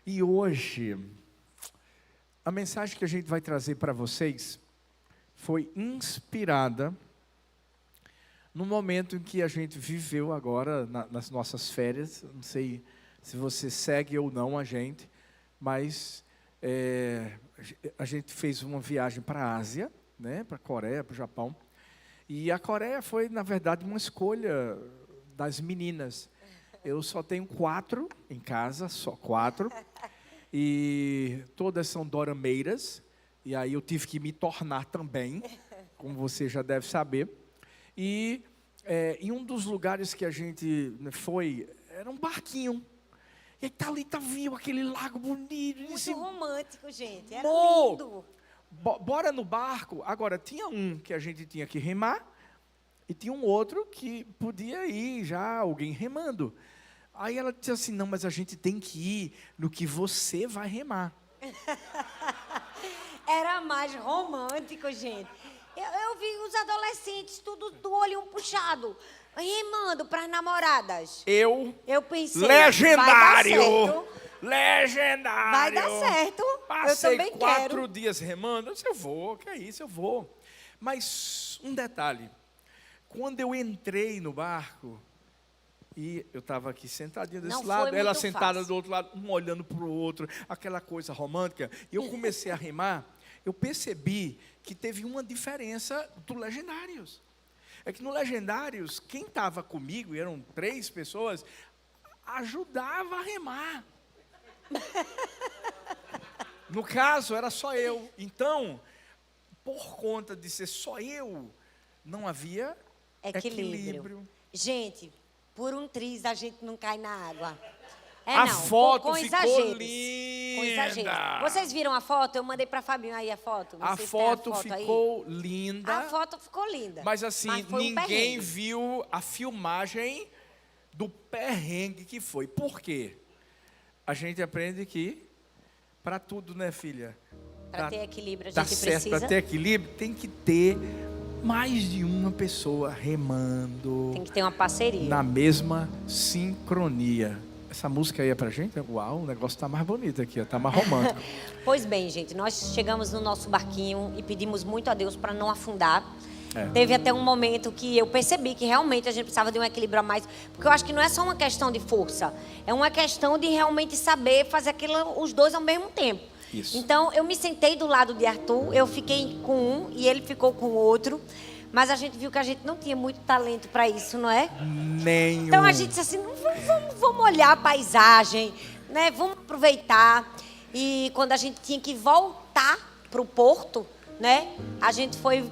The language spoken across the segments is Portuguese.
E hoje, a mensagem que a gente vai trazer para vocês foi inspirada no momento em que a gente viveu agora nas nossas férias. Não sei se você segue ou não a gente, mas a gente fez uma viagem para a Ásia, né, para a Coreia, para o Japão. E a Coreia foi, na verdade, uma escolha das meninas. Eu só tenho 4 em casa, só 4. E todas são dorameiras. E aí eu tive que me tornar também, como você já deve saber. E em um dos lugares que a gente foi, era um barquinho. E aí Thalita viu aquele lago bonito. Muito disse, romântico, gente. Era lindo. Bora no barco. Agora, tinha um que a gente tinha que remar. E tinha um outro que podia ir já, alguém remando. Aí ela disse assim, não, mas a gente tem que ir no que você vai remar. Era mais romântico, gente. Eu vi os adolescentes, tudo do olho puxado, remando para as namoradas. Eu pensei, legendário! Vai dar certo. Legendário! Vai dar certo. Passei eu também 4 quero. dias remando. Eu disse, eu vou, que é isso, eu vou. Mas um detalhe. Quando eu entrei no barco, e eu estava aqui sentadinho desse lado, ela sentada do outro lado, um olhando para o outro, aquela coisa romântica, e eu comecei a remar, eu percebi que teve uma diferença do Legendários. É que no Legendários, quem estava comigo, e eram 3 pessoas, ajudava a remar. No caso, era só eu. Então, por conta de ser só eu, não havia equilíbrio. Gente, por um triz a gente não cai na água. A foto com ficou exageros. linda. Com exageros. Vocês viram a foto? Eu mandei para Fabinho aí a foto. A foto ficou aí. linda. A foto ficou linda. Mas assim, ninguém um viu a filmagem do perrengue que foi. Por quê? A gente aprende que, para tudo, né, filha? Para ter equilíbrio, a tá gente certo, precisa. Para ter equilíbrio, tem que ter mais de uma pessoa remando. Tem que ter uma parceria. Na mesma sincronia. Essa música aí é pra gente? Uau, o negócio tá mais bonito aqui, tá mais romântico. Pois bem, gente, nós chegamos no nosso barquinho e pedimos muito a Deus para não afundar. Teve até um momento que eu percebi que realmente a gente precisava de um equilíbrio a mais, porque eu acho que não é só uma questão de força, é uma questão de realmente saber fazer aquilo, os dois ao mesmo tempo. Isso. Então, eu me sentei do lado de Arthur, eu fiquei com um e ele ficou com o outro, mas a gente viu que a gente não tinha muito talento para isso, não é? Nenhum. Então a gente disse assim, vamos olhar a paisagem, né? Vamos aproveitar. E quando a gente tinha que voltar para o porto, né? A gente foi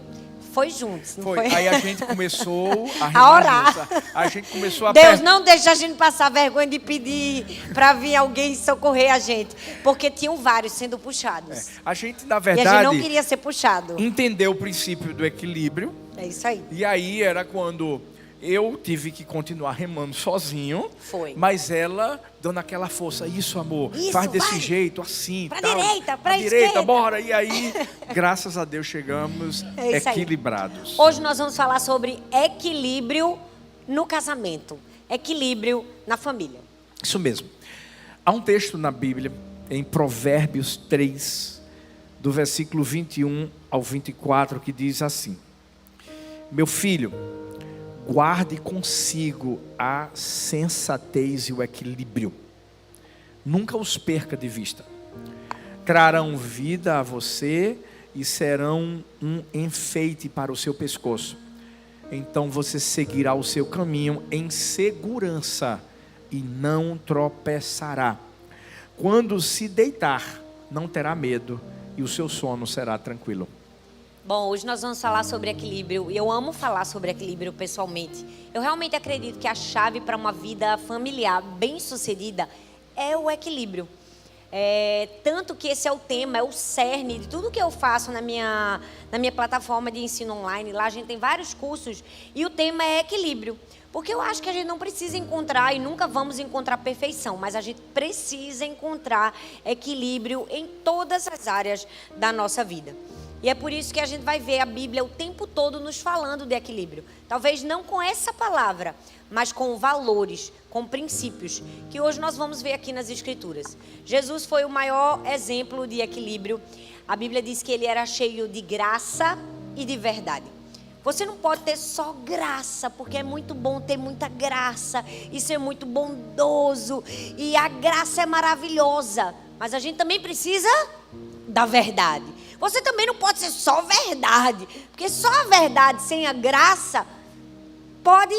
juntos. Não foi? Aí a gente começou a orar. A gente começou a Deus não deixa a gente passar vergonha de pedir para vir alguém socorrer a gente, porque tinham vários sendo puxados. A gente, na verdade, e a gente não queria ser puxado. Entendeu o princípio do equilíbrio. É isso aí. E aí era quando eu tive que continuar remando sozinho. Foi. Mas ela dando aquela força. Isso, amor. Isso, faz desse vai. jeito, assim. Pra tal. direita, pra esquerda. direita, bora. E aí, graças a Deus, chegamos equilibrados. Aí. Hoje nós vamos falar sobre equilíbrio no casamento. Equilíbrio na família. Isso mesmo. Há um texto na Bíblia, em Provérbios 3, do versículo 21 ao 24, que diz assim: meu filho, guarde consigo a sensatez e o equilíbrio. Nunca os perca de vista. Trarão vida a você e serão um enfeite para o seu pescoço. Então você seguirá o seu caminho em segurança e não tropeçará. Quando se deitar, não terá medo e o seu sono será tranquilo. Bom, hoje nós vamos falar sobre equilíbrio. E eu amo falar sobre equilíbrio pessoalmente. Eu realmente acredito que a chave para uma vida familiar bem-sucedida é o equilíbrio. Tanto que esse é o tema, é o cerne de tudo que eu faço na minha plataforma de ensino online. Lá a gente tem vários cursos e o tema é equilíbrio. Porque eu acho que a gente não precisa encontrar e nunca vamos encontrar perfeição, mas a gente precisa encontrar equilíbrio em todas as áreas da nossa vida. E é por isso que a gente vai ver a Bíblia o tempo todo nos falando de equilíbrio. Talvez não com essa palavra, mas com valores, com princípios, que hoje nós vamos ver aqui nas Escrituras. Jesus foi o maior exemplo de equilíbrio. A Bíblia diz que ele era cheio de graça e de verdade. Você não pode ter só graça, porque é muito bom ter muita graça e ser muito bondoso. E a graça é maravilhosa, mas a gente também precisa da verdade. Você também não pode ser só verdade, porque só a verdade sem a graça pode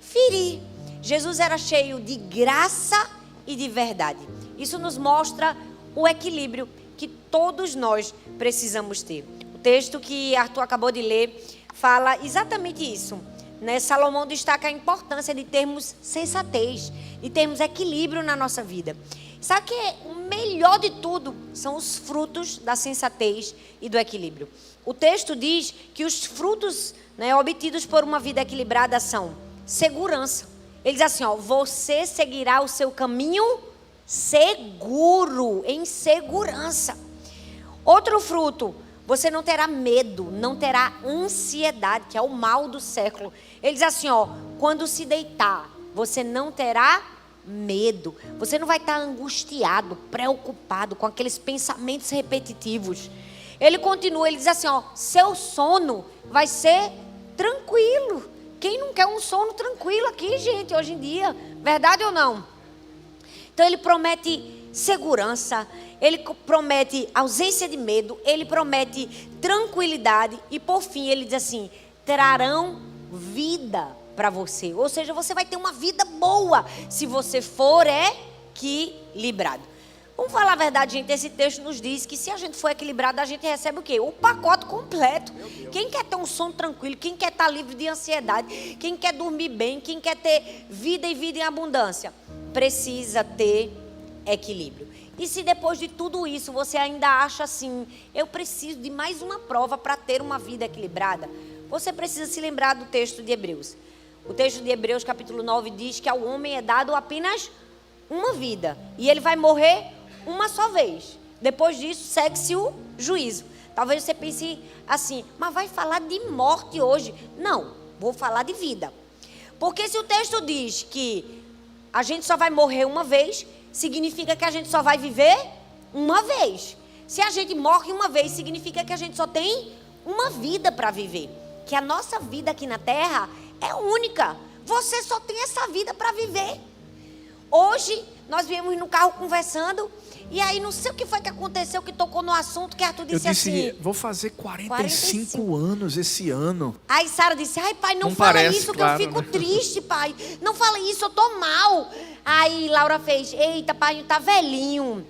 ferir. Jesus era cheio de graça e de verdade. Isso nos mostra o equilíbrio que todos nós precisamos ter. O texto que Arthur acabou de ler fala exatamente isso, né? Salomão destaca a importância de termos sensatez, de termos equilíbrio na nossa vida. Sabe que o melhor de tudo são os frutos da sensatez e do equilíbrio. O texto diz que os frutos, né, obtidos por uma vida equilibrada são segurança. Ele diz assim, ó, você seguirá o seu caminho seguro, em segurança. Outro fruto, você não terá medo, não terá ansiedade, que é o mal do século. Ele diz assim, ó, quando se deitar, você não terá medo. Você não vai estar angustiado, preocupado com aqueles pensamentos repetitivos. Ele continua, ele diz assim, ó, seu sono vai ser tranquilo. Quem não quer um sono tranquilo aqui, gente, hoje em dia? Verdade ou não? Então ele promete segurança, ele promete ausência de medo, ele promete tranquilidade e por fim ele diz assim, trarão vida para você. Ou seja, você vai ter uma vida boa se você for equilibrado. Vamos falar a verdade, gente, esse texto nos diz que se a gente for equilibrado, a gente recebe o quê? O pacote completo. Quem quer ter um sono tranquilo, quem quer estar livre de ansiedade, quem quer dormir bem, quem quer ter vida e vida em abundância, precisa ter equilíbrio. E se depois de tudo isso você ainda acha assim, eu preciso de mais uma prova para ter uma vida equilibrada, você precisa se lembrar do texto de Hebreus. O texto de Hebreus capítulo 9 diz que ao homem é dado apenas uma vida e ele vai morrer uma só vez. Depois disso segue-se o juízo. Talvez você pense assim, mas vai falar de morte hoje? Não, vou falar de vida. Porque se o texto diz que a gente só vai morrer uma vez, significa que a gente só vai viver uma vez. Se a gente morre uma vez, significa que a gente só tem uma vida para viver. Que a nossa vida aqui na terra é única. Você só tem essa vida para viver. Hoje, nós viemos no carro conversando, e aí não sei o que foi que aconteceu, que tocou no assunto, que Arthur disse assim... vou fazer 45 anos esse ano. Aí Sara disse, ai pai, não fala parece, isso, claro, que eu fico né? triste, pai. Não fala isso, eu tô mal. Aí Laura fez, eita, pai, tá velhinho.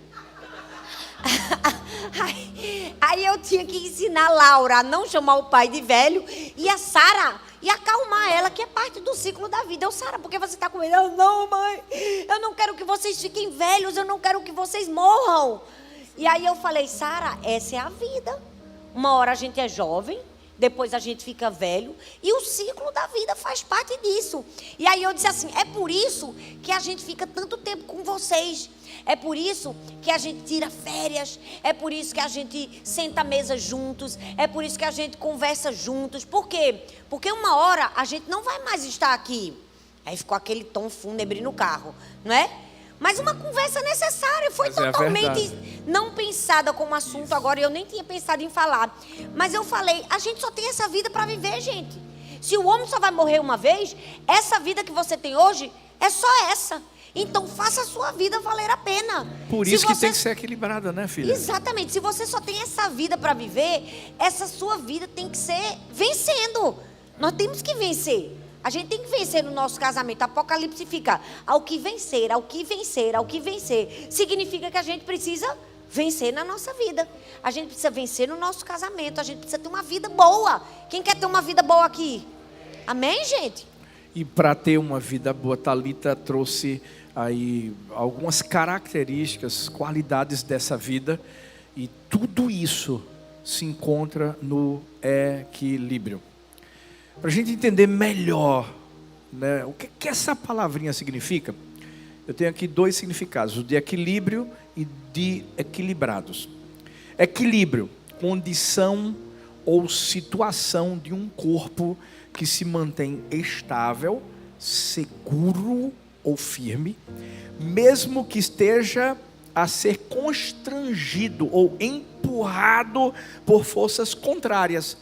Aí eu tinha que ensinar Laura a não chamar o pai de velho e a Sara e acalmar ela, que é parte do ciclo da vida. Eu, Sara, por que você está com medo? Eu, não, mãe, eu não quero que vocês fiquem velhos, eu não quero que vocês morram. E aí eu falei, Sara, essa é a vida. Uma hora a gente é jovem, depois a gente fica velho, e o ciclo da vida faz parte disso. E aí eu disse assim, é por isso que a gente fica tanto tempo com vocês. É por isso que a gente tira férias, é por isso que a gente senta à mesa juntos, é por isso que a gente conversa juntos. Por quê? Porque uma hora a gente não vai mais estar aqui. Aí ficou aquele tom fúnebre no carro, não é? Mas uma conversa necessária, foi totalmente não pensada como assunto agora, eu nem tinha pensado em falar. Mas eu falei, a gente só tem essa vida para viver, gente. Se o homem só vai morrer uma vez, essa vida que você tem hoje é só essa. Então faça a sua vida valer a pena. Por isso que tem que ser equilibrada, né, filha? Exatamente, se você só tem essa vida para viver, essa sua vida tem que ser vencendo. Nós temos que vencer. A gente tem que vencer no nosso casamento. Apocalipse fica, ao que vencer, ao que vencer, ao que vencer. Significa que a gente precisa vencer na nossa vida. A gente precisa vencer no nosso casamento. A gente precisa ter uma vida boa. Quem quer ter uma vida boa aqui? Amém, gente? E para ter uma vida boa, Thalita trouxe aí algumas características, qualidades dessa vida. E tudo isso se encontra no equilíbrio. Para a gente entender melhor, né, o que essa palavrinha significa, eu tenho aqui dois significados, o de equilíbrio e de equilibrados. Equilíbrio, condição ou situação de um corpo que se mantém estável, seguro ou firme, mesmo que esteja a ser constrangido ou empurrado por forças contrárias,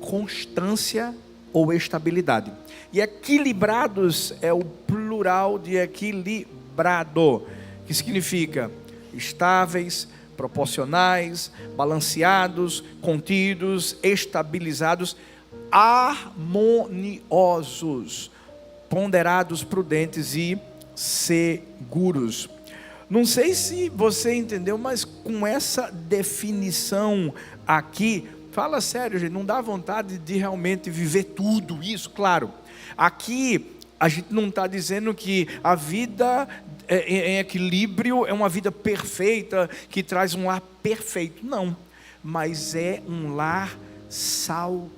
constância ou estabilidade. E equilibrados é o plural de equilibrado, que significa estáveis, proporcionais, balanceados, contidos, estabilizados, harmoniosos, ponderados, prudentes e seguros. Não sei se você entendeu, mas com essa definição aqui, fala sério, gente, não dá vontade de realmente viver tudo isso, claro. Aqui a gente não está dizendo que a vida em equilíbrio é uma vida perfeita, que traz um lar perfeito, não. Mas é um lar saudável.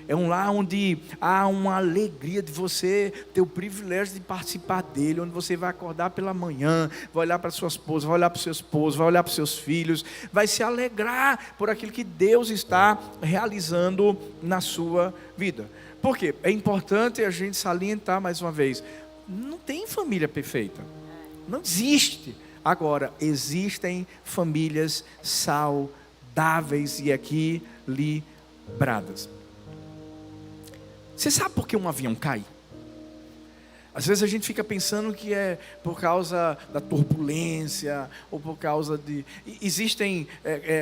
É um lar onde há uma alegria de você ter o privilégio de participar dele, onde você vai acordar pela manhã, vai olhar para sua esposa, vai olhar para o seu esposo, vai olhar para os seus filhos, vai se alegrar por aquilo que Deus está realizando na sua vida. Por quê? É importante a gente salientar mais uma vez, não tem família perfeita, não existe. Agora, existem famílias saudáveis e equilibradas. Você sabe por que um avião cai? Às vezes a gente fica pensando que é por causa da turbulência, ou por causa de... Existem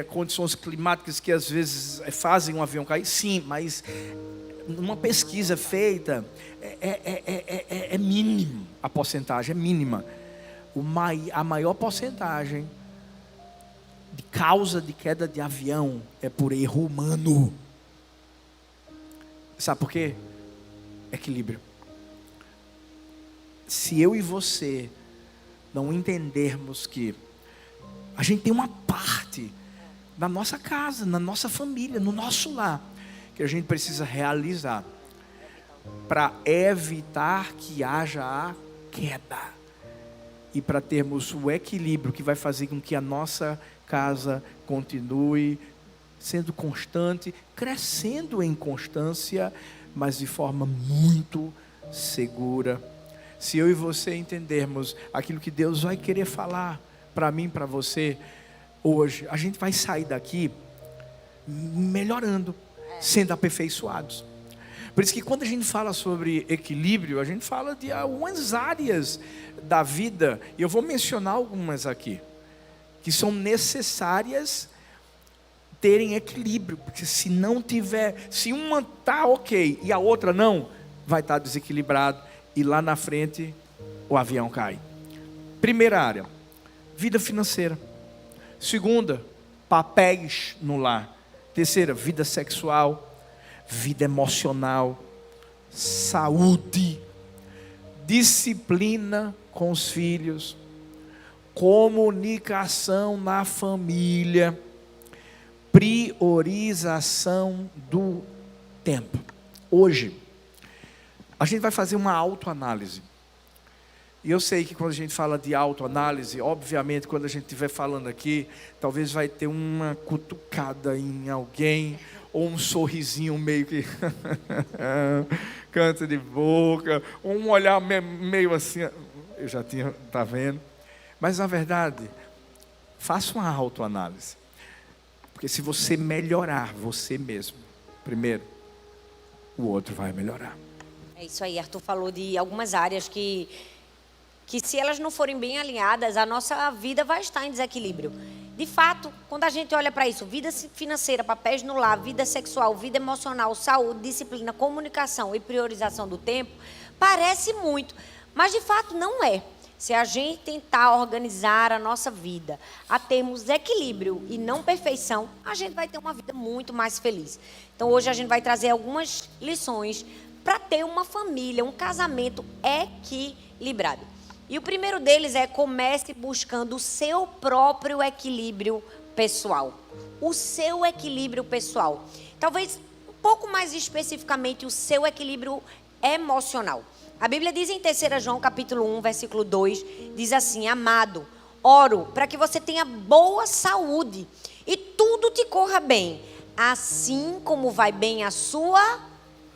condições climáticas que às vezes fazem um avião cair? Sim, mas numa pesquisa feita, é mínimo a porcentagem, é mínima. A maior porcentagem de causa de queda de avião é por erro humano. Sabe por quê? Equilíbrio. Se eu e você não entendermos que a gente tem uma parte na nossa casa, na nossa família, no nosso lar, que a gente precisa realizar para evitar que haja a queda e para termos o equilíbrio que vai fazer com que a nossa casa continue sendo constante, crescendo em constância, mas de forma muito segura. Se eu e você entendermos aquilo que Deus vai querer falar para mim, para você, hoje, a gente vai sair daqui melhorando, sendo aperfeiçoados. Por isso que quando a gente fala sobre equilíbrio, a gente fala de algumas áreas da vida, e eu vou mencionar algumas aqui, que são necessárias terem equilíbrio, porque se não tiver, se uma está ok e a outra não, vai estar desequilibrado e lá na frente o avião cai. Primeira área, vida financeira. Segunda, papéis no lar. Terceira, vida sexual, vida emocional, saúde, disciplina com os filhos, comunicação na família, priorização do tempo. Hoje, a gente vai fazer uma autoanálise. E eu sei que quando a gente fala de autoanálise, obviamente, quando a gente estiver falando aqui, talvez vai ter uma cutucada em alguém, ou um sorrisinho meio que canto de boca, ou um olhar meio assim, eu já tinha, tá vendo? Mas na verdade, faça uma autoanálise. Porque se você melhorar você mesmo, primeiro, o outro vai melhorar. É isso aí, Arthur falou de algumas áreas que se elas não forem bem alinhadas, a nossa vida vai estar em desequilíbrio. De fato, quando a gente olha para isso, vida financeira, papéis no lar, vida sexual, vida emocional, saúde, disciplina, comunicação e priorização do tempo, parece muito, mas de fato não é. Se a gente tentar organizar a nossa vida a termos equilíbrio e não perfeição, a gente vai ter uma vida muito mais feliz. Então hoje a gente vai trazer algumas lições para ter uma família, um casamento equilibrado. E o primeiro deles é: comece buscando o seu próprio equilíbrio pessoal. O seu equilíbrio pessoal. Talvez um pouco mais especificamente o seu equilíbrio emocional. A Bíblia diz em 3 João capítulo 1, versículo 2, diz assim: amado, oro para que você tenha boa saúde e tudo te corra bem, assim como vai bem a sua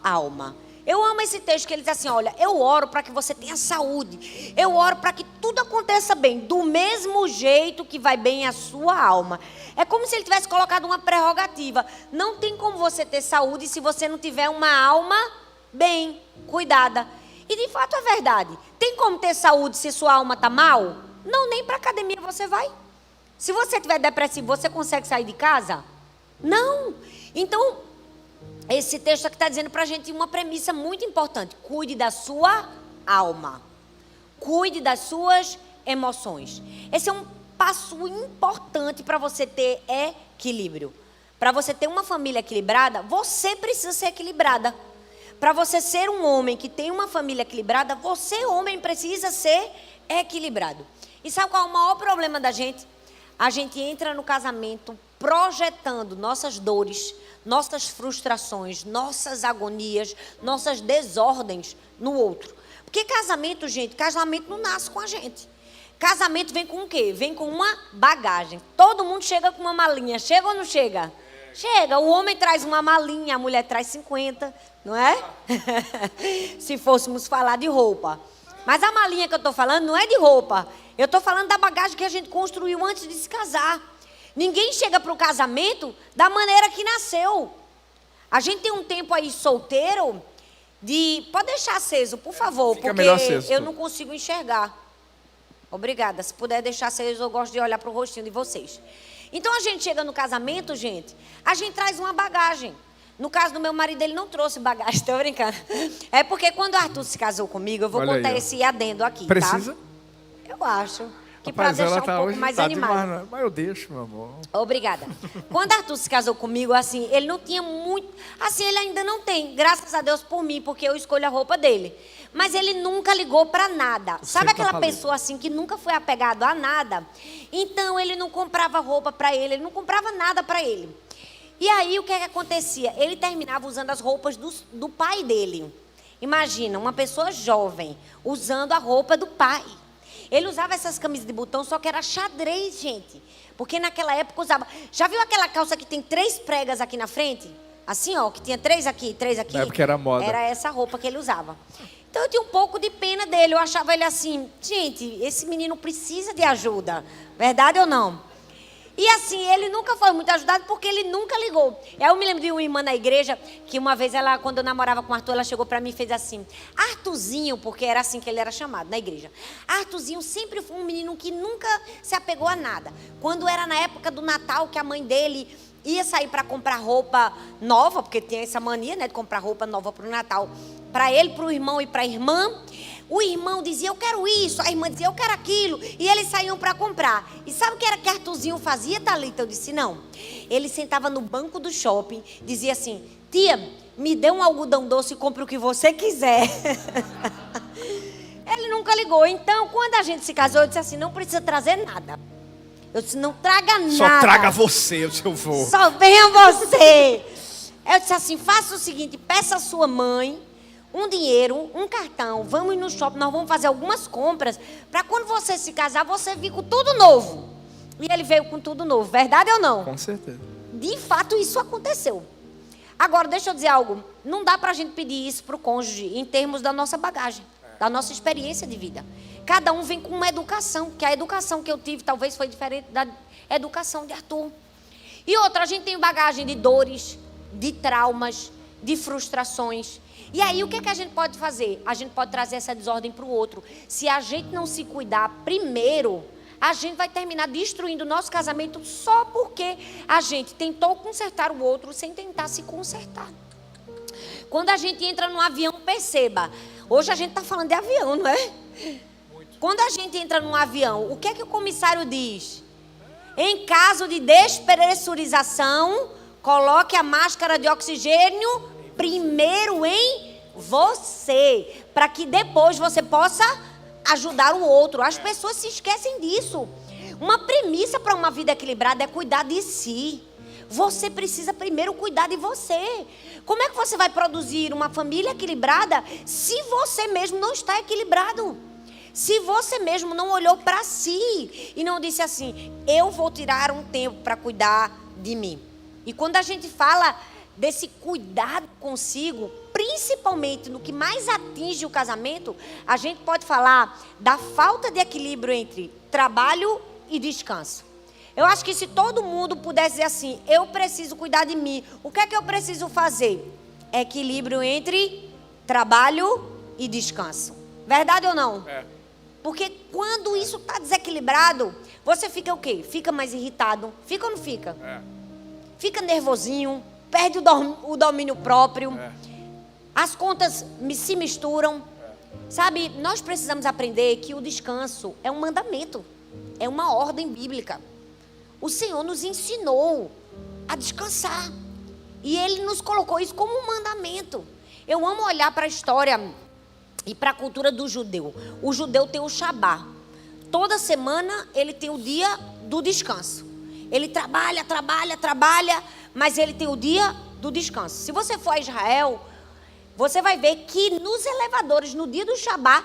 alma. Eu amo esse texto que ele diz assim, olha, eu oro para que você tenha saúde. Eu oro para que tudo aconteça bem, do mesmo jeito que vai bem a sua alma. É como se ele tivesse colocado uma prerrogativa. Não tem como você ter saúde se você não tiver uma alma bem cuidada. E de fato é verdade. Tem como ter saúde se sua alma está mal? Não, nem para academia você vai. Se você estiver depressivo, você consegue sair de casa? Não. Então, esse texto aqui está dizendo para a gente uma premissa muito importante. Cuide da sua alma. Cuide das suas emoções. Esse é um passo importante para você ter equilíbrio. Para você ter uma família equilibrada, você precisa ser equilibrada. Para você ser um homem que tem uma família equilibrada, você, homem, precisa ser equilibrado. E sabe qual é o maior problema da gente? A gente entra no casamento projetando nossas dores, nossas frustrações, nossas agonias, nossas desordens no outro. Porque casamento, gente, casamento não nasce com a gente. Casamento vem com o quê? Vem com uma bagagem. Todo mundo chega com uma malinha. Chega ou não chega? Chega. O homem traz uma malinha, a mulher traz 50, não é? Se fôssemos falar de roupa. Mas a malinha que eu estou falando não é de roupa. Eu estou falando da bagagem que a gente construiu antes de se casar. Ninguém chega para o casamento da maneira que nasceu. A gente tem um tempo aí solteiro de... Pode deixar aceso, por favor, Fica porque aceso, eu não consigo enxergar. Obrigada. Se puder deixar aceso, eu gosto de olhar para o rostinho de vocês. Então, a gente chega no casamento, gente, a gente traz uma bagagem. No caso do meu marido, ele não trouxe bagagem, estou brincando. É porque quando o Arthur se casou comigo, eu vou Olha contar aí, ó. esse adendo aqui, Precisa? tá? Eu acho. Que Rapaz, para deixar ela um tá pouco hoje mais tá animado. demais, né? Mas eu deixo, meu amor. Obrigada. Quando Arthur se casou comigo, assim, ele não tinha muito... Assim, ele ainda não tem, graças a Deus por mim, porque eu escolho a roupa dele. Mas ele nunca ligou para nada. Sabe aquela pessoa, assim, que nunca foi apegado a nada? Então, ele não comprava roupa para ele não comprava nada para ele. E aí, o que é que acontecia? Ele terminava usando as roupas do pai dele. Imagina, uma pessoa jovem usando a roupa do pai. Ele usava essas camisas de botão, só que era xadrez, gente. Porque naquela época usava... Já viu aquela calça que tem 3 pregas aqui na frente? Assim, ó, que tinha 3 aqui, 3 aqui? Na época era moda. Era essa roupa que ele usava. Então, eu tinha um pouco de pena dele. Eu achava ele assim, gente, esse menino precisa de ajuda. Verdade ou não? E assim, ele nunca foi muito ajudado porque ele nunca ligou. Eu me lembro de uma irmã na igreja, que uma vez, ela, quando eu namorava com o Arthur, ela chegou para mim e fez assim, Arthurzinho, porque era assim que ele era chamado na igreja. Arthurzinho sempre foi um menino que nunca se apegou a nada. Quando era na época do Natal, que a mãe dele ia sair para comprar roupa nova, porque tem essa mania, né, de comprar roupa nova para o Natal, para ele, para o irmão e para a irmã. O irmão dizia, eu quero isso. A irmã dizia, eu quero aquilo. E eles saíam para comprar. E sabe o que era que Arthurzinho fazia, Thalita? Eu disse, não. Ele sentava no banco do shopping, dizia assim, tia, me dê um algodão doce e compre o que você quiser. Ele nunca ligou. Então, quando a gente se casou, eu disse assim, não precisa trazer nada. Eu disse, não traga nada. Só traga você, o seu vô. Só venha você. Eu disse assim, faça o seguinte, peça a sua mãe um dinheiro, um cartão, vamos no shopping, nós vamos fazer algumas compras, para quando você se casar, você vir com tudo novo. E ele veio com tudo novo, verdade ou não? Com certeza. De fato, isso aconteceu. Agora, deixa eu dizer algo, não dá para a gente pedir isso para o cônjuge, em termos da nossa bagagem, da nossa experiência de vida. Cada um vem com uma educação, que a educação que eu tive talvez foi diferente da educação de Arthur. E outra, a gente tem bagagem de dores, de traumas, de frustrações. E aí, o que é que a gente pode fazer? A gente pode trazer essa desordem para o outro. Se a gente não se cuidar primeiro, a gente vai terminar destruindo o nosso casamento só porque a gente tentou consertar o outro sem tentar se consertar. Quando a gente entra num avião, perceba. Hoje a gente está falando de avião, não é? Quando a gente entra num avião, o que é que o comissário diz? Em caso de despressurização, coloque a máscara de oxigênio primeiro em você, para que depois você possa ajudar o outro. As pessoas se esquecem disso. Uma premissa para uma vida equilibrada é cuidar de si. Você precisa primeiro cuidar de você. Como é que você vai produzir uma família equilibrada se você mesmo não está equilibrado? Se você mesmo não olhou para si e não disse assim, eu vou tirar um tempo para cuidar de mim. E quando a gente fala desse cuidado consigo, principalmente no que mais atinge o casamento, a gente pode falar da falta de equilíbrio entre trabalho e descanso. Eu acho que se todo mundo pudesse dizer assim, eu preciso cuidar de mim, o que é que eu preciso fazer? Equilíbrio entre trabalho e descanso. Verdade ou não? É. Porque quando isso está desequilibrado, você fica o quê? Fica mais irritado. Fica ou não fica? É. Fica nervosinho, perde o domínio próprio. É. As contas se misturam. Sabe, nós precisamos aprender que o descanso é um mandamento. É uma ordem bíblica. O Senhor nos ensinou a descansar. E Ele nos colocou isso como um mandamento. Eu amo olhar para a história e para a cultura do judeu. O judeu tem o Shabá. Toda semana ele tem o dia do descanso. Ele trabalha, mas ele tem o dia do descanso. Se você for a Israel, você vai ver que nos elevadores, no dia do Shabá,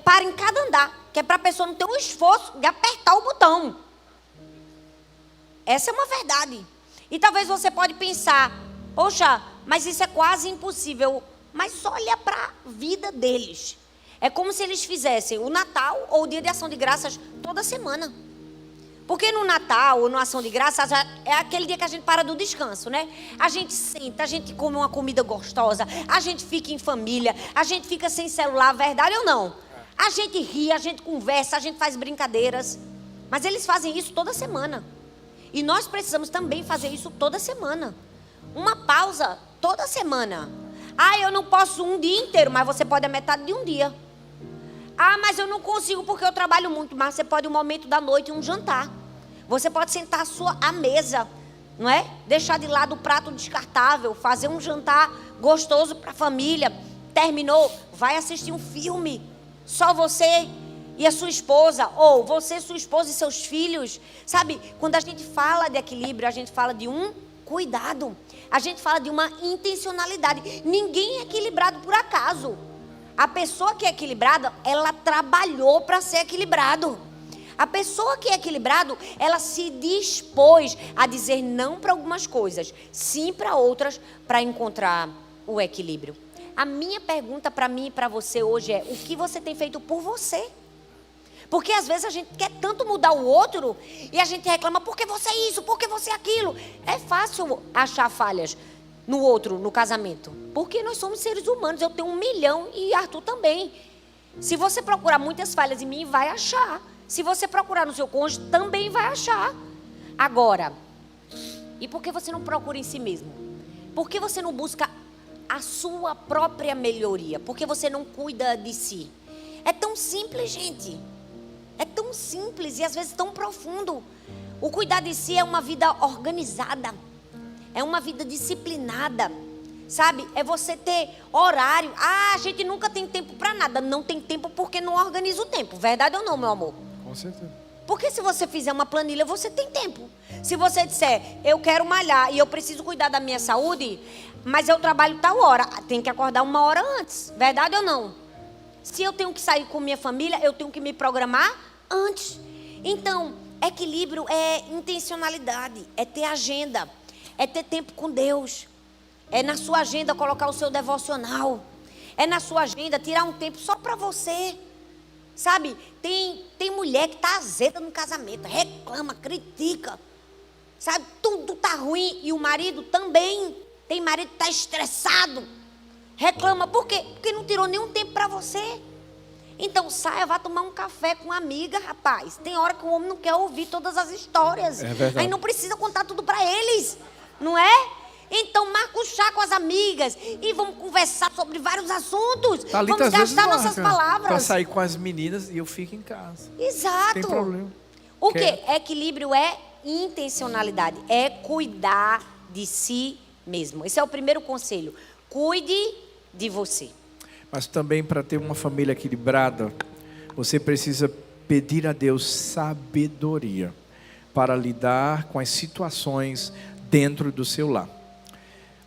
para em cada andar, que é para a pessoa não ter um esforço de apertar o botão. Essa é uma verdade. E talvez você pode pensar, poxa, mas isso é quase impossível. Mas olha para a vida deles. É como se eles fizessem o Natal ou o Dia de Ação de Graças toda semana. Porque no Natal ou na Ação de Graças é aquele dia que a gente para do descanso, né? A gente senta, a gente come uma comida gostosa, a gente fica em família, a gente fica sem celular, verdade ou não? A gente ri, a gente conversa, a gente faz brincadeiras. Mas eles fazem isso toda semana. E nós precisamos também fazer isso toda semana. Uma pausa toda semana. Ah, eu não posso um dia inteiro, mas você pode a metade de um dia. Ah, mas eu não consigo porque eu trabalho muito. Mas você pode um momento da noite, um jantar. Você pode sentar à mesa, não é? Deixar de lado o prato descartável, fazer um jantar gostoso para a família. Terminou, vai assistir um filme. Só você e a sua esposa, ou você, sua esposa e seus filhos. Sabe, quando a gente fala de equilíbrio, a gente fala de um cuidado. A gente fala de uma intencionalidade. Ninguém é equilibrado por acaso. A pessoa que é equilibrada, ela trabalhou para ser equilibrado. A pessoa que é equilibrado, ela se dispôs a dizer não para algumas coisas, sim para outras, para encontrar o equilíbrio. A minha pergunta para mim e para você hoje é: o que você tem feito por você? Porque às vezes a gente quer tanto mudar o outro e a gente reclama, por que você é isso, por que você é aquilo? É fácil achar falhas no outro, no casamento. Porque nós somos seres humanos, eu tenho 1 milhão e Arthur também. Se você procurar muitas falhas em mim, vai achar. Se você procurar no seu cônjuge, também vai achar. Agora, e por que você não procura em si mesmo? Por que você não busca a sua própria melhoria? Por que você não cuida de si? É tão simples, gente. É tão simples e às vezes tão profundo. O cuidar de si é uma vida organizada. É uma vida disciplinada. Sabe? É você ter horário. Ah, a gente nunca tem tempo para nada. Não tem tempo porque não organiza o tempo. Verdade ou não, meu amor? Com certeza. Porque se você fizer uma planilha, você tem tempo. Se você disser, eu quero malhar e eu preciso cuidar da minha saúde, mas eu trabalho tal hora, tem que acordar 1 hora antes. Verdade ou não? Se eu tenho que sair com minha família, eu tenho que me programar antes. Então, equilíbrio é intencionalidade, é ter agenda, é ter tempo com Deus. É na sua agenda colocar o seu devocional. É na sua agenda tirar um tempo só para você. Sabe, tem mulher que está azeda no casamento, reclama, critica. Sabe, tudo está ruim e o marido também. Tem marido que está estressado, reclama. Por quê? Porque não tirou nenhum tempo para você. Então saia, vá tomar um café com uma amiga, rapaz. Tem hora que o homem não quer ouvir todas as histórias. É verdade. Aí não precisa contar tudo para eles, não é? Então marca um chá com as amigas e vamos conversar sobre vários assuntos. Thalita, vamos gastar nossas para palavras. sair com as meninas e eu fico em casa. Exato. Tem problema. O quê? Equilíbrio é intencionalidade. É cuidar de si mesmo. Esse é o primeiro conselho. Cuide de você. Mas também, para ter uma família equilibrada, você precisa pedir a Deus sabedoria para lidar com as situações dentro do seu lar.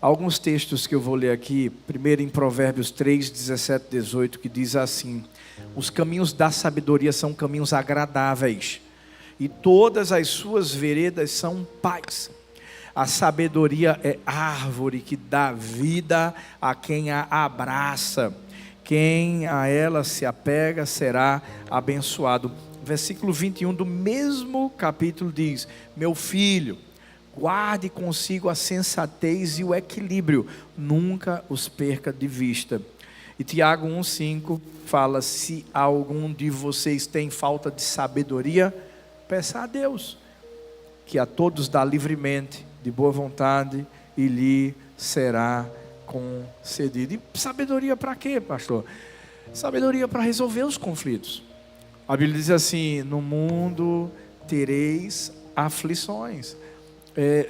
Alguns textos que eu vou ler aqui, primeiro em Provérbios 3, 17, 18, que diz assim: os caminhos da sabedoria são caminhos agradáveis, e todas as suas veredas são paz. A sabedoria é árvore que dá vida a quem a abraça. Quem a ela se apega será abençoado. Versículo 21 do mesmo capítulo diz: meu filho, guarde consigo a sensatez e o equilíbrio, nunca os perca de vista. E Tiago 1,5 fala: se algum de vocês tem falta de sabedoria, peça a Deus, que a todos dá livremente, de boa vontade, e lhe será concedido. E sabedoria para quê, pastor? Sabedoria para resolver os conflitos. A Bíblia diz assim: no mundo tereis aflições.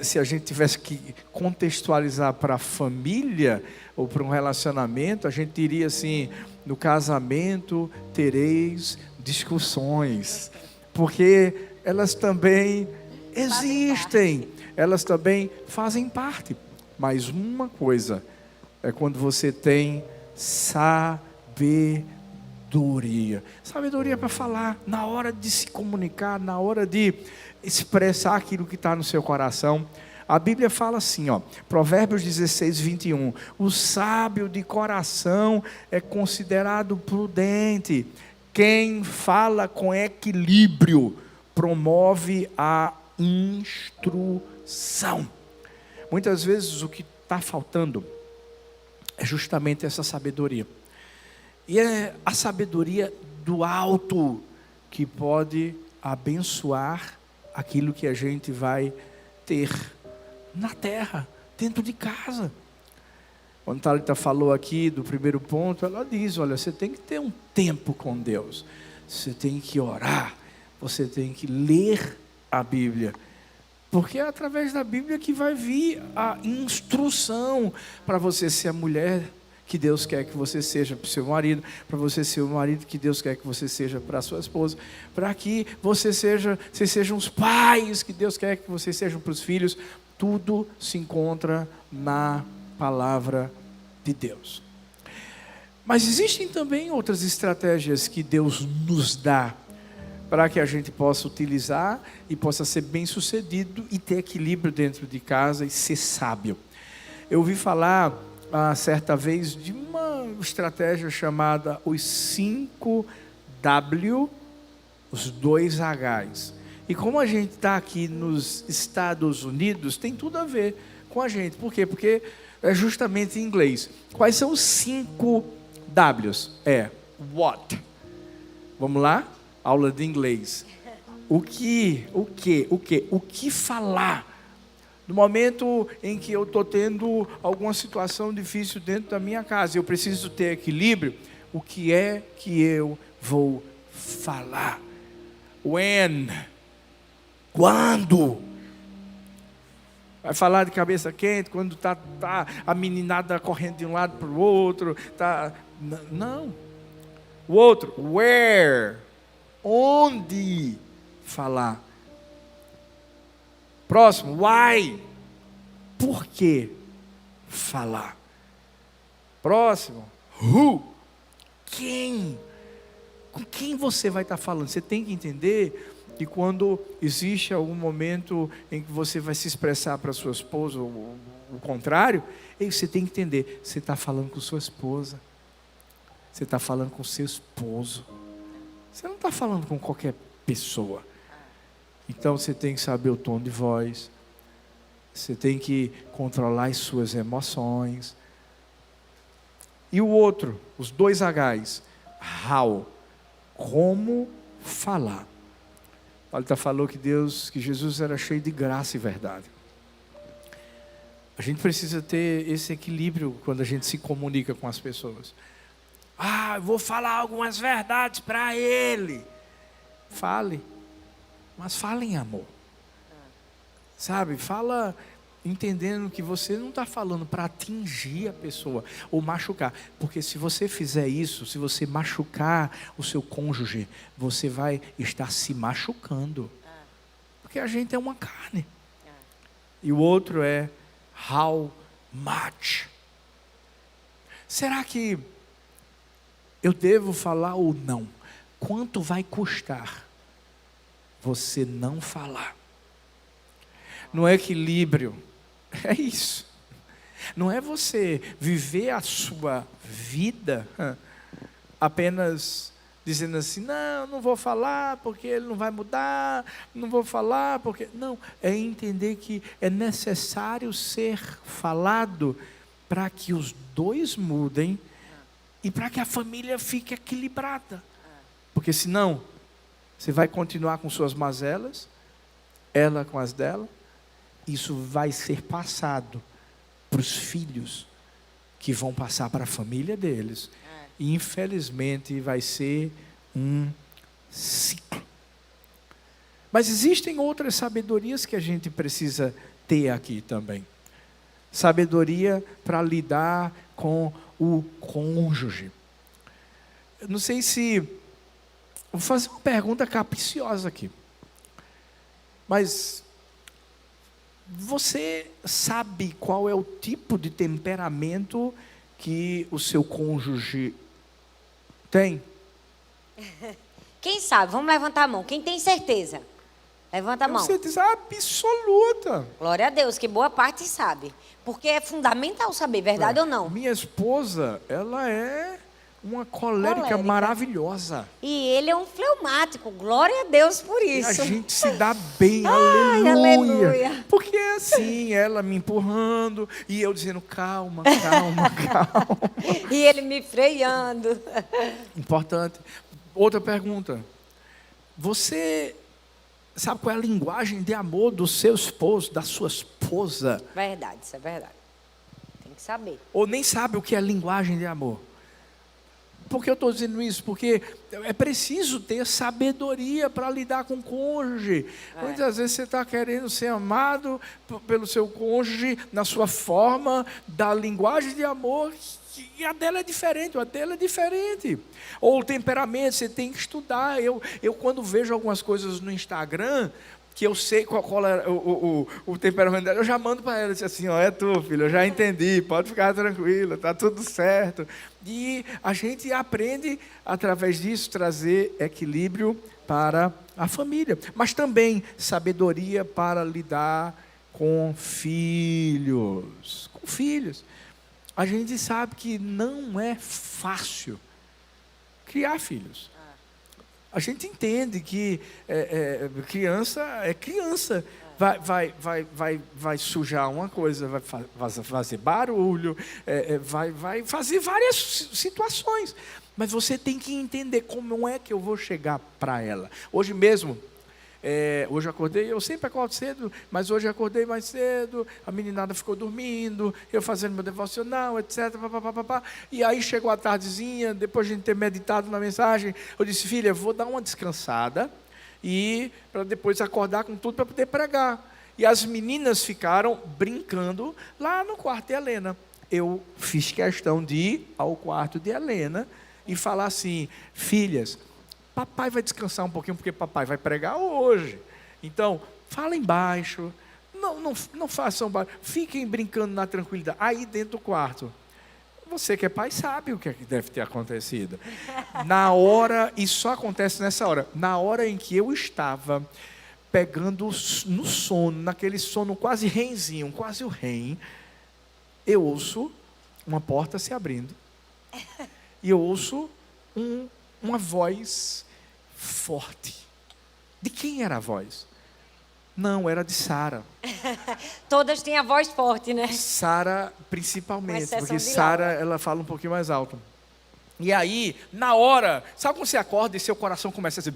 Se a gente tivesse que contextualizar para a família ou para um relacionamento, a gente diria assim: no casamento tereis discussões, porque elas também existem, elas também fazem parte. Mas uma coisa é quando você tem sabedoria. Sabedoria para falar, na hora de se comunicar, na hora de expressar aquilo que está no seu coração. A Bíblia fala assim, Provérbios 16, 21. O sábio de coração é considerado prudente. Quem fala com equilíbrio promove a instrução. Muitas vezes o que está faltando é justamente essa sabedoria. E é a sabedoria do alto que pode abençoar aquilo que a gente vai ter na terra, dentro de casa. Quando Thalita falou aqui do primeiro ponto, ela diz: olha, você tem que ter um tempo com Deus, você tem que orar, você tem que ler a Bíblia, porque é através da Bíblia que vai vir a instrução para você ser a mulher que Deus quer que você seja para o seu marido, para você ser o marido que Deus quer que você seja para a sua esposa, para que vocês sejam os pais que Deus quer que vocês sejam para os filhos. Tudo se encontra na palavra de Deus. Mas existem também outras estratégias que Deus nos dá para que a gente possa utilizar e possa ser bem sucedido e ter equilíbrio dentro de casa e ser sábio. Eu ouvi falar certa vez de uma estratégia chamada os 5W, os 2 Hs. E como a gente está aqui nos Estados Unidos, tem tudo a ver com a gente. Por quê? Porque é justamente em inglês. Quais são os 5 Ws? What? Vamos lá? Aula de inglês. O que falar? No momento em que eu estou tendo alguma situação difícil dentro da minha casa, eu preciso ter equilíbrio, o que é que eu vou falar? When? Quando? Vai falar de cabeça quente, quando tá a meninada correndo de um lado para o outro, não. O outro, where? Onde falar? Próximo, why? Por que falar? Próximo, who? Quem? Com quem você vai estar falando? Você tem que entender que quando existe algum momento em que você vai se expressar para sua esposa, ou o contrário, você tem que entender, você está falando com sua esposa, você está falando com seu esposo, você não está falando com qualquer pessoa. Então você tem que saber o tom de voz, você tem que controlar as suas emoções. E o outro, os 2 Hs, how, como falar. Thalita falou que Jesus era cheio de graça e verdade. A gente precisa ter esse equilíbrio quando a gente se comunica com as pessoas. Eu vou falar algumas verdades para ele. Fale. Mas fala em amor. Sabe, fala entendendo que você não está falando para atingir a pessoa ou machucar. Porque se você fizer isso, se você machucar o seu cônjuge, você vai estar se machucando. Porque a gente é uma carne. E o outro é how much. Será que eu devo falar ou não? Quanto vai custar você não falar. No equilíbrio, é isso. Não é você viver a sua vida apenas dizendo assim, não vou falar porque ele não vai mudar, não vou falar porque... Não, é entender que é necessário ser falado para que os dois mudem e para que a família fique equilibrada. Porque senão, você vai continuar com suas mazelas, ela com as dela, isso vai ser passado para os filhos, que vão passar para a família deles. E infelizmente vai ser um ciclo. Mas existem outras sabedorias que a gente precisa ter aqui também. Sabedoria para lidar com o cônjuge. Eu não sei se... Vou fazer uma pergunta capciosa aqui. Mas... você sabe qual é o tipo de temperamento que o seu cônjuge tem? Quem sabe? Vamos levantar a mão. Quem tem certeza? Levanta a mão. Certeza absoluta. Glória a Deus, que boa parte sabe. Porque é fundamental saber, verdade ou não? Minha esposa, ela é uma colérica maravilhosa. E ele é um fleumático. Glória a Deus por isso. E a gente se dá bem, Ai, aleluia. Porque é assim, ela me empurrando e eu dizendo, calma, calma, calma. E ele me freando. Importante. Outra pergunta. Você sabe qual é a linguagem de amor do seu esposo, da sua esposa? Verdade, isso é verdade. Tem que saber. Ou nem sabe o que é linguagem de amor? Por que eu estou dizendo isso? Porque é preciso ter sabedoria para lidar com o cônjuge. Muitas vezes você está querendo ser amado pelo seu cônjuge na sua forma da linguagem de amor, e a dela é diferente, a dela é diferente. Ou o temperamento, você tem que estudar. Eu quando vejo algumas coisas no Instagram, que eu sei qual é o temperamento dela, eu já mando para ela, assim, é tu, filho, eu já entendi, pode ficar tranquila, está tudo certo. E a gente aprende, através disso, trazer equilíbrio para a família. Mas também sabedoria para lidar com filhos. Com filhos. A gente sabe que não é fácil criar filhos. A gente entende que criança é criança. Vai sujar uma coisa, vai fazer barulho, vai fazer várias situações. Mas você tem que entender como é que eu vou chegar para ela. Hoje mesmo, hoje eu acordei, eu sempre acordo cedo, mas hoje eu acordei mais cedo, a meninada ficou dormindo, eu fazendo meu devocional, etc. E aí chegou a tardezinha, depois de a gente ter meditado na mensagem, eu disse, filha, vou dar uma descansada, e para depois acordar com tudo para poder pregar. E as meninas ficaram brincando lá no quarto de Helena. Eu fiz questão de ir ao quarto de Helena e falar assim, filhas, papai vai descansar um pouquinho, porque papai vai pregar hoje. Então, falem baixo, não façam baixo, fiquem brincando na tranquilidade. Aí dentro do quarto, você que é pai sabe o que é que deve ter acontecido. Na hora, e só acontece nessa hora, na hora em que eu estava pegando no sono, naquele sono quase renzinho, quase o REM, eu ouço uma porta se abrindo. E eu ouço uma voz forte. De quem era a voz? Não, era de Sara. Todas têm a voz forte, né? Sara, principalmente, porque de Sara, ela fala um pouquinho mais alto. E aí, na hora, sabe quando você acorda e seu coração começa a ser...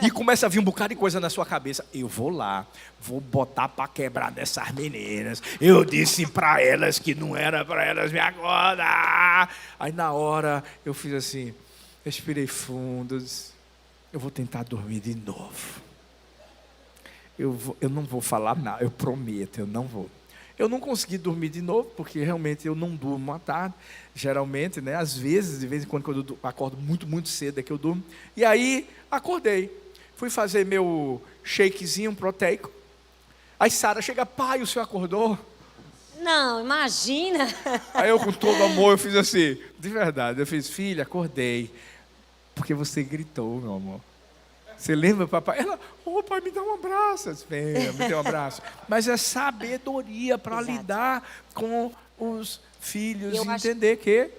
e começa a vir um bocado de coisa na sua cabeça. Eu vou lá, vou botar para quebrar dessas meninas. Eu disse para elas que não era para elas me acordar. Aí na hora, eu fiz assim, respirei fundo, disse, eu vou tentar dormir de novo. Eu não vou falar nada, eu prometo, eu não vou. Eu não consegui dormir de novo, porque realmente eu não durmo à tarde, geralmente, né? Às vezes, de vez em quando eu acordo muito, muito cedo é que eu durmo. E aí, acordei, fui fazer meu shakezinho proteico. Aí Sara chega, pai, o senhor acordou? Não, imagina. Aí eu com todo amor, eu fiz assim, de verdade, eu fiz, filha, acordei, porque você gritou, meu amor. Você lembra, papai? Ela, pai, me dá um abraço. Eu disse, me dê um abraço. Mas é sabedoria para lidar com os filhos e entender que...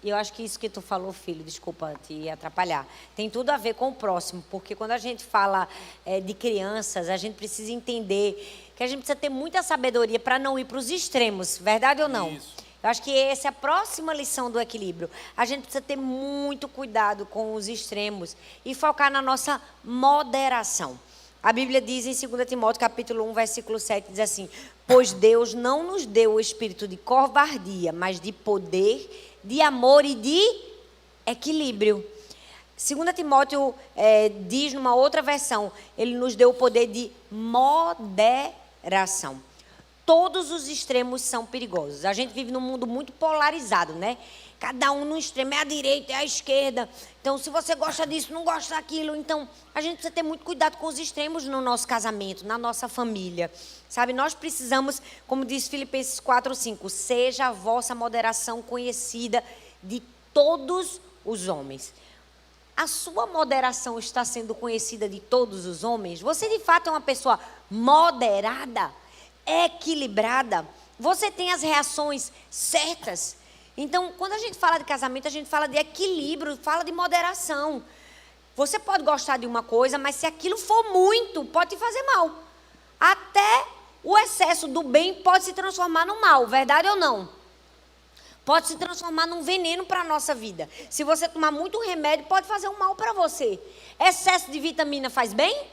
E eu acho que isso que tu falou, filho, desculpa te atrapalhar, tem tudo a ver com o próximo, porque quando a gente fala de crianças, a gente precisa entender que a gente precisa ter muita sabedoria para não ir para os extremos, verdade ou não? Isso. Eu acho que essa é a próxima lição do equilíbrio. A gente precisa ter muito cuidado com os extremos e focar na nossa moderação. A Bíblia diz em 2 Timóteo, capítulo 1, versículo 7, diz assim: pois Deus não nos deu o espírito de covardia, mas de poder, de amor e de equilíbrio. 2 Timóteo diz numa outra versão, ele nos deu o poder de moderação. Todos os extremos são perigosos. A gente vive num mundo muito polarizado, né? Cada um no extremo, é a direita, é a esquerda. Então, se você gosta disso, não gosta daquilo. Então, a gente precisa ter muito cuidado com os extremos no nosso casamento, na nossa família. Sabe, nós precisamos, como diz Filipenses 4:5, seja a vossa moderação conhecida de todos os homens. A sua moderação está sendo conhecida de todos os homens? Você, de fato, é uma pessoa moderada? Equilibrada, você tem as reações certas. Então, quando a gente fala de casamento, a gente fala de equilíbrio, fala de moderação. Você pode gostar de uma coisa, mas se aquilo for muito, pode te fazer mal. Até o excesso do bem pode se transformar no mal, verdade ou não? Pode se transformar num veneno para a nossa vida. Se você tomar muito remédio, pode fazer um mal para você. Excesso de vitamina faz bem?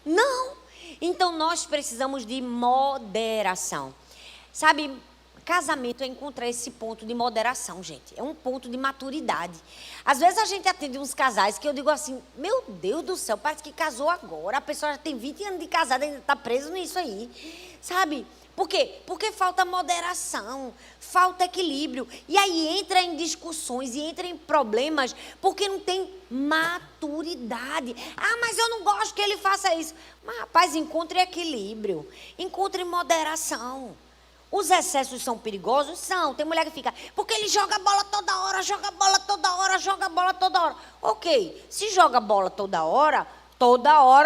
Não. Então, nós precisamos de moderação. Sabe, casamento é encontrar esse ponto de moderação, gente. É um ponto de maturidade. Às vezes, a gente atende uns casais que eu digo assim, meu Deus do céu, parece que casou agora. A pessoa já tem 20 anos de casada e ainda está presa nisso aí. Sabe? Por quê? Porque falta moderação, falta equilíbrio. E aí entra em discussões e entra em problemas porque não tem maturidade. Ah, mas eu não gosto que ele faça isso. Mas, rapaz, encontre equilíbrio, encontre moderação. Os excessos são perigosos? São. Tem mulher que fica, porque ele joga bola toda hora, joga bola toda hora, joga bola toda hora. Ok, se joga bola toda hora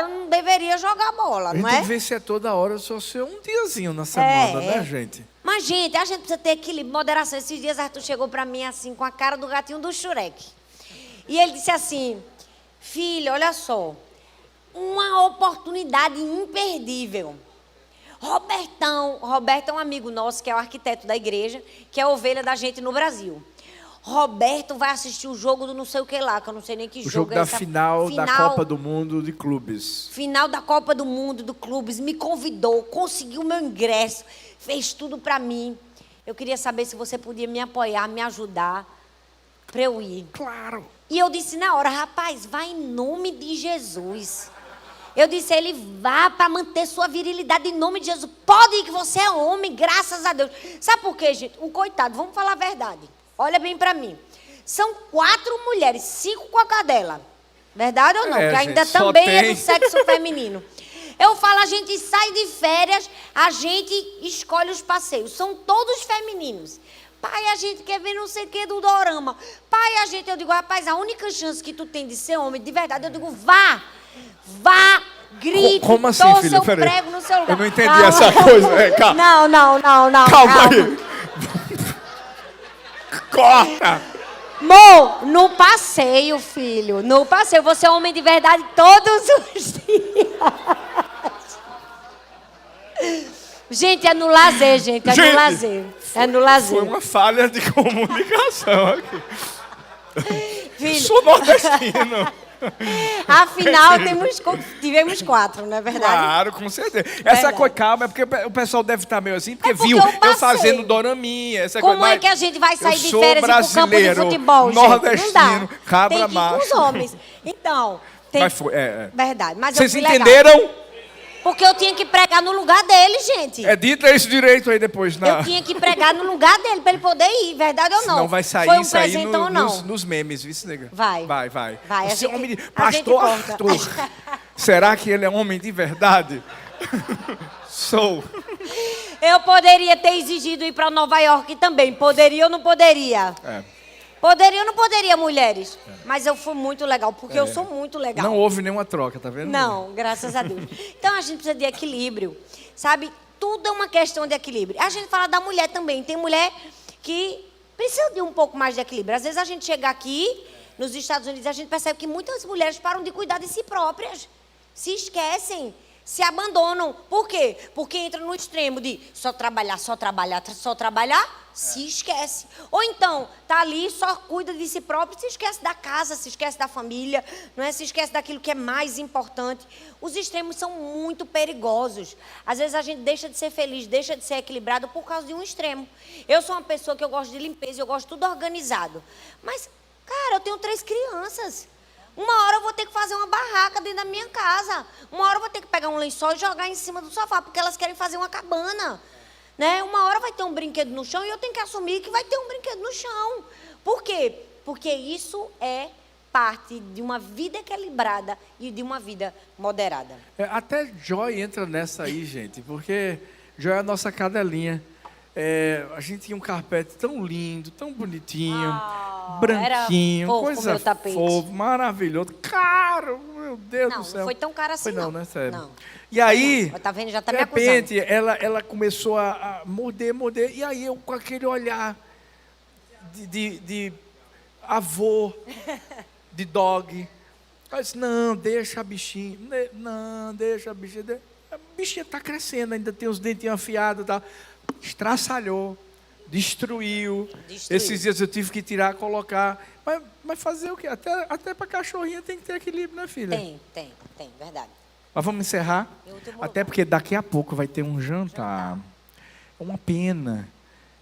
não deveria jogar bola, não é? Tem que ver se é toda hora, só ser um diazinho na semana, né, gente? Mas, gente, a gente precisa ter equilíbrio, moderação. Esses dias, Arthur chegou pra mim assim, com a cara do gatinho do Shrek. E ele disse assim, filho, olha só, uma oportunidade imperdível. Roberto é um amigo nosso, que é o arquiteto da igreja, que é a ovelha da gente no Brasil. Roberto vai assistir o jogo do não sei o que lá, que eu não sei nem que jogo é esse. O jogo da final da Copa do Mundo de Clubes. Final da Copa do Mundo de Clubes, me convidou, conseguiu meu ingresso, fez tudo para mim. Eu queria saber se você podia me apoiar, me ajudar para eu ir. Claro. E eu disse na hora, rapaz, vai em nome de Jesus. Eu disse a ele, vá para manter sua virilidade em nome de Jesus. Pode ir que você é homem, graças a Deus. Sabe por quê, gente? O coitado, vamos falar a verdade. Olha bem para mim. São 4 mulheres, 5 com a cadela. Verdade ou não? Que ainda também é do sexo feminino. Eu falo, a gente sai de férias, a gente escolhe os passeios. São todos femininos. Pai, a gente quer ver não sei o que do dorama. Pai, eu digo, rapaz, a única chance que tu tem de ser homem, de verdade, eu digo, vá, grite, como assim, torça filho? o prego no seu lugar. Eu não entendi essa coisa. Calma. Não. Calma aí. Corta! No passeio, filho. No passeio. Você é homem de verdade todos os dias. Gente, é no lazer, gente. É no lazer. É no lazer. Foi uma falha de comunicação aqui. Filho. Sou nordestino. Afinal, tivemos 4, não é verdade? Claro, com certeza. Essa coisa, calma, é porque o pessoal deve estar meio assim, porque viu eu fazendo doraminha. Essa Como coisa, é que a gente vai sair de férias e ir pro campo de brasileiro, futebol, nordestino, gente? Não dá. cabra tem que ir macho. com os homens. Então, Mas foi, verdade. Mas vocês eu fui entenderam? Legal. Porque eu tinha que pregar no lugar dele, gente. Dita isso direito aí depois. Eu tinha que pregar no lugar dele, para ele poder ir, verdade ou não? Não vai sair, foi um presentão ou não? Nos memes, viu, nega? Vai. Você é homem de... Pastor Arthur, será que ele é homem de verdade? Sou. Eu poderia ter exigido ir para Nova York também. Poderia ou não poderia? Poderia ou não poderia, mulheres? Mas eu fui muito legal, porque eu sou muito legal. Não houve nenhuma troca, tá vendo? Não, graças a Deus. Então a gente precisa de equilíbrio, sabe? Tudo é uma questão de equilíbrio. A gente fala da mulher também. Tem mulher que precisa de um pouco mais de equilíbrio. Às vezes a gente chega aqui, nos Estados Unidos, a gente percebe que muitas mulheres param de cuidar de si próprias. Se esquecem, se abandonam. Por quê? Porque entram no extremo de só trabalhar, se esquece. Ou então, tá ali, só cuida de si próprio, se esquece da casa, se esquece da família, não é? Se esquece daquilo que é mais importante. Os extremos são muito perigosos. Às vezes a gente deixa de ser feliz, deixa de ser equilibrado por causa de um extremo. Eu sou uma pessoa que eu gosto de limpeza, eu gosto de tudo organizado. Mas, cara, eu tenho 3 crianças. Uma hora eu vou ter que fazer uma barraca dentro da minha casa. Uma hora eu vou ter que pegar um lençol e jogar em cima do sofá, porque elas querem fazer uma cabana. Né? Uma hora vai ter um brinquedo no chão e eu tenho que assumir que vai ter um brinquedo no chão. Por quê? Porque isso é parte de uma vida equilibrada e de uma vida moderada. Até Joy entra nessa aí, gente, porque Joy é a nossa cadelinha. A gente tinha um carpete tão lindo, tão bonitinho, branquinho, fofo, coisa meu tapete. fofa, maravilhoso, caro, meu Deus do céu. Não foi tão caro assim, Foi não, né, sério. Não. E aí, Tá vendo? Já tá de me acusando. repente, ela começou a morder, e aí eu com aquele olhar de avô, de dog, eu disse, não, deixa a bichinha, não, deixa a bichinha, a bichinha está crescendo, ainda tem os dentinhos afiados e tal. Estraçalhou, destruiu. Esses dias eu tive que tirar, colocar. Mas fazer o quê? Até para cachorrinha tem que ter equilíbrio, né, filha? Tem, verdade. Mas vamos encerrar? Até porque daqui a pouco vai ter um jantar. É uma pena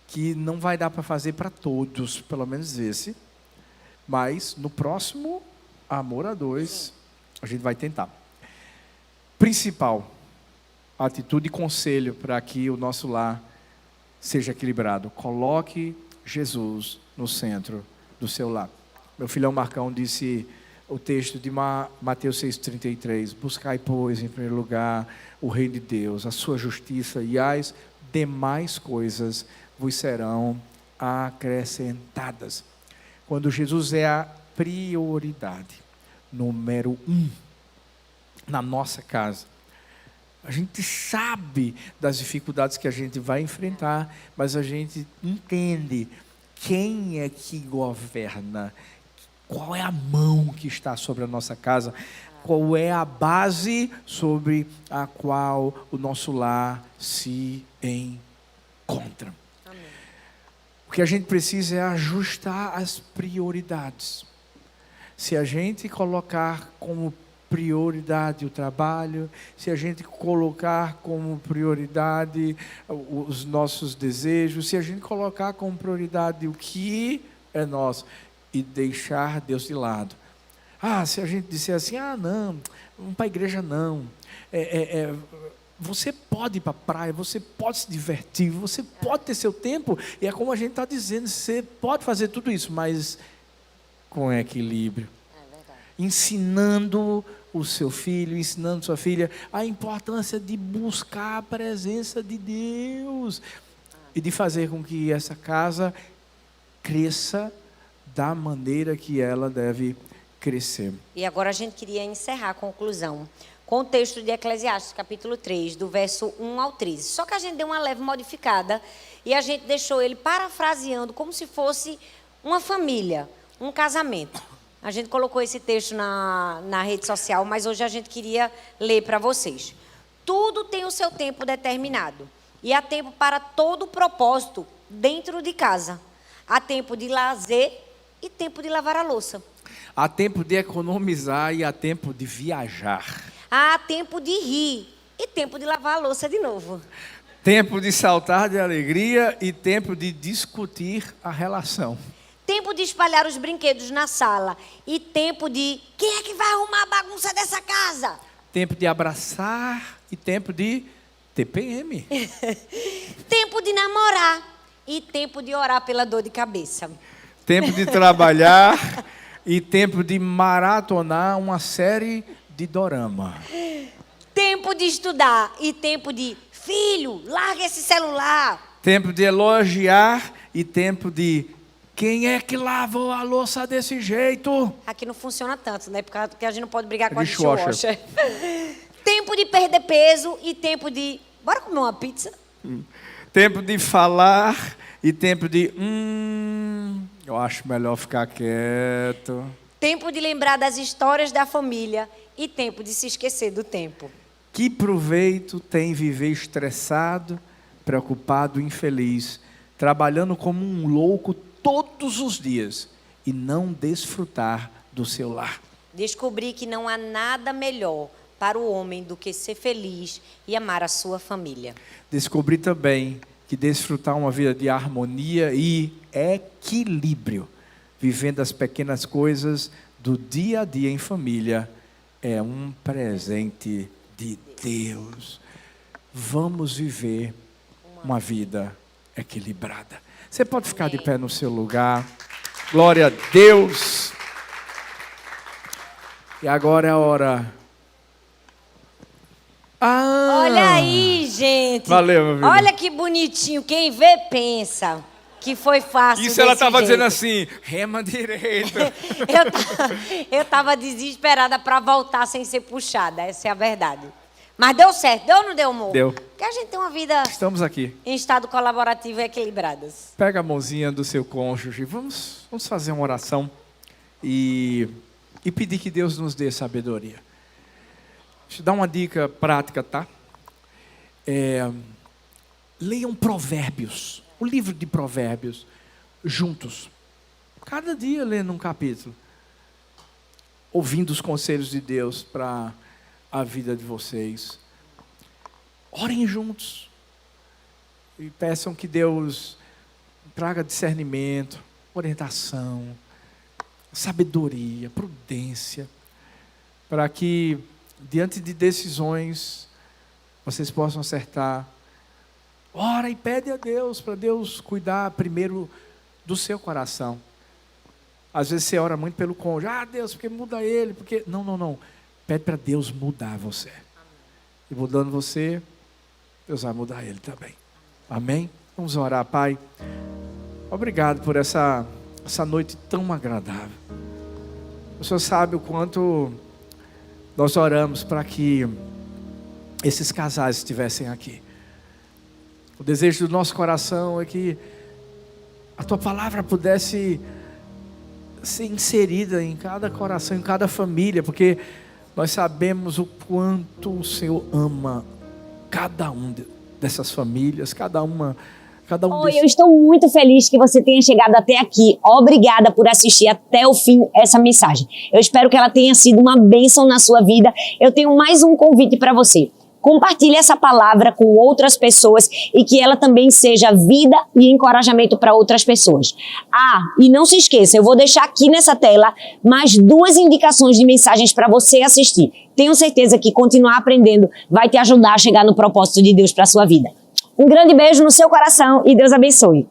que não vai dar para fazer para todos, pelo menos esse. Mas no próximo Amor a Dois, a gente vai tentar. Principal atitude e conselho para que o nosso lar seja equilibrado. Coloque Jesus no centro do seu lar. Meu filhão Marcão disse o texto de Mateus 6,33. Buscai, pois, em primeiro lugar, o reino de Deus, a sua justiça, e as demais coisas vos serão acrescentadas. Quando Jesus é a prioridade, número 1, na nossa casa, a gente sabe das dificuldades que a gente vai enfrentar, mas a gente entende quem é que governa, qual é a mão que está sobre a nossa casa, qual é a base sobre a qual o nosso lar se encontra. Amém. O que a gente precisa é ajustar as prioridades. Se a gente colocar como prioridade o trabalho, se a gente colocar como prioridade os nossos desejos, se a gente colocar como prioridade o que é nosso e deixar Deus de lado. Se a gente disser assim, não, vamos para a igreja não. Você pode ir para a praia, você pode se divertir, você pode ter seu tempo, e é como a gente está dizendo, você pode fazer tudo isso, mas com equilíbrio. Ensinando o seu filho, ensinando sua filha a importância de buscar a presença de Deus e de fazer com que essa casa cresça da maneira que ela deve crescer. E agora a gente queria encerrar a conclusão com o texto de Eclesiastes, capítulo 3, do verso 1 ao 13. Só que a gente deu uma leve modificada e a gente deixou ele parafraseando como se fosse uma família, um casamento. A gente colocou esse texto na rede social, mas hoje a gente queria ler para vocês. Tudo tem o seu tempo determinado. E há tempo para todo propósito dentro de casa. Há tempo de lazer e tempo de lavar a louça. Há tempo de economizar e há tempo de viajar. Há tempo de rir e tempo de lavar a louça de novo. Tempo de saltar de alegria e tempo de discutir a relação. Tempo de espalhar os brinquedos na sala e tempo de quem é que vai arrumar a bagunça dessa casa? Tempo de abraçar e tempo de TPM. Tempo de namorar e tempo de orar pela dor de cabeça. Tempo de trabalhar e tempo de maratonar uma série de dorama. Tempo de estudar e tempo de filho, larga esse celular. Tempo de elogiar e tempo de Quem é que lavou a louça desse jeito? Aqui não funciona tanto, né? Porque a gente não pode brigar com a Dishwasher. dishwasher. Tempo de perder peso e tempo de... Bora comer uma pizza? Tempo de falar e tempo de... eu acho melhor ficar quieto. Tempo de lembrar das histórias da família e tempo de se esquecer do tempo. Que proveito tem viver estressado, preocupado, infeliz, trabalhando como um louco todos os dias e não desfrutar do seu lar? Descobri que não há nada melhor para o homem do que ser feliz e amar a sua família. Descobri também que desfrutar uma vida de harmonia e equilíbrio, vivendo as pequenas coisas do dia a dia em família, é um presente de Deus. Vamos viver uma vida equilibrada. Você pode ficar de pé no seu lugar. Glória a Deus. E agora é a hora. Olha aí, gente. Valeu, meu filho. Olha que bonitinho. Quem vê, pensa que foi fácil. Isso ela estava jeito. dizendo assim, rema direito. Eu estava desesperada para voltar sem ser puxada, essa é a verdade. Mas deu certo, deu ou não deu, amor? Deu. Porque a gente tem uma vida Estamos aqui. em estado colaborativo e equilibradas. Pega a mãozinha do seu cônjuge, vamos fazer uma oração e pedir que Deus nos dê sabedoria. Deixa eu dar uma dica prática, tá? Leiam Provérbios, o livro de Provérbios, juntos. Cada dia lendo um capítulo. Ouvindo os conselhos de Deus para a vida de vocês. Orem juntos. E peçam que Deus traga discernimento, orientação, sabedoria, prudência, para que, diante de decisões, vocês possam acertar. Ora e pede a Deus, para Deus cuidar primeiro do seu coração. Às vezes você ora muito pelo cônjuge. Deus, porque muda ele, porque... Não. Pede para Deus mudar você. E mudando você, Deus vai mudar ele também. Amém? Vamos orar, Pai. Obrigado por essa noite tão agradável. O Senhor sabe o quanto nós oramos para que esses casais estivessem aqui. O desejo do nosso coração é que a Tua palavra pudesse ser inserida em cada coração, em cada família, porque nós sabemos o quanto o Senhor ama cada um dessas famílias, cada um desses... Eu estou muito feliz que você tenha chegado até aqui. Obrigada por assistir até o fim essa mensagem. Eu espero que ela tenha sido uma bênção na sua vida. Eu tenho mais um convite para você. Compartilhe essa palavra com outras pessoas e que ela também seja vida e encorajamento para outras pessoas. E não se esqueça, eu vou deixar aqui nessa tela mais 2 indicações de mensagens para você assistir. Tenho certeza que continuar aprendendo vai te ajudar a chegar no propósito de Deus para a sua vida. Um grande beijo no seu coração e Deus abençoe.